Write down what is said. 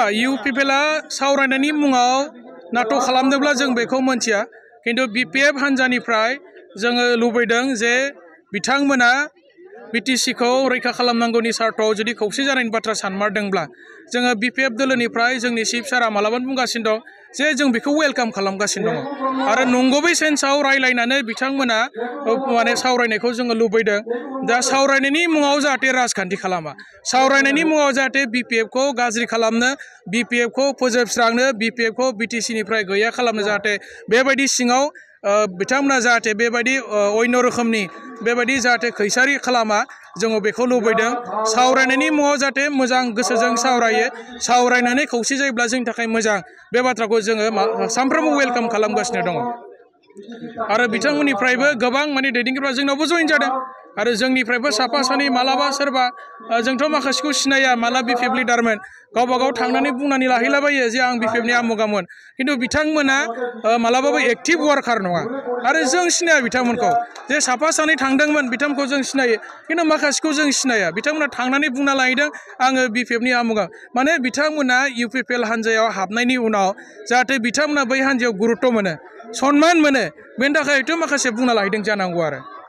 UPPLआ सावरायनायनि मुङाव नाटक खालामदोंब्ला जों बेखौ मोनथिया किन्तु BPF हान्जानिफ्राय जोङो लुबैदों जे बिथांमोना BTCखौ रैखा खालामनांगौनि सार्थआव जुदि खौसे जानायनि बाथ्रा सानमारदोंब्ला जोङो BPF दोलोनिफ्राय जोंनि चिफ सारा मालाबानो बुंगासिनो दं जे जों बेखौ वेलकाम खालामगासिनो दङ आरो नंगुबै सेन्सआव रायलायनानै बिथांमोना माने सावरायनायखौ जोङो लुबैदों दा सावरायनायनि मुङाव जाहाथे राजखान्थि खालामा सावरायनायनि मुङाव जाहाथे BPFखौ गाज्रि खालामनो BPFखौ फोजोबस्रांनो BPFखौ BTCनिफ्राय गैया खालामनो जाहाथे बेबायदि सिङाव बिथांमोना जाहाथे बेबायदि अन्य रोखोमनि बेबायदि जाहाथे खैसारि खालामा जोङो बेखौ लुबैदों सावरायनायनि मुङाव जाहाथे मोजां गोसोजों सावरायो सावरायनानै खौसे जायोब्ला जोंनि थाखाय मोजां बे बाथ्राखौ जोङो सानफ्रोमबो वेलकाम खालामगासिनो दङ आरो बिथांमोननिफ्रायबो गोबां माने दैदेनगिरिफ्रा जोंनावबो जइन जादों आरो जोंनिफ्रायबो साफा सानै मालाबा सोरबा जोंथ' माखासेखौ सिनाया माला BPF लिडारमोन गावबा गाव थांनानै बुंनानै लाहैलाबायो जे आं BPFनि आमुगामोन किन्तु बिथांमोना मालाबाबो एक्टिभ वार्कार नङा आरो जों सिनाया बिथांमोनखौ जे साफा सानै थांदोंमोन बिथांमोनखौ जों सिनायो किन्तु माखासेखौ जों सिनाया बिथांमोना थांनानै बुंना लाहैदों आङो BPFनि आमुगा माने बिथांमोना UPPL हान्जायाव हाबनायनि उनाव जाहाथे बिथांमोना बै हान्जायाव गुरुत्व मोनो सनमान मोनो बेनि थाखायथ' माखासे बुंना लाहैदों जानांगौ आरो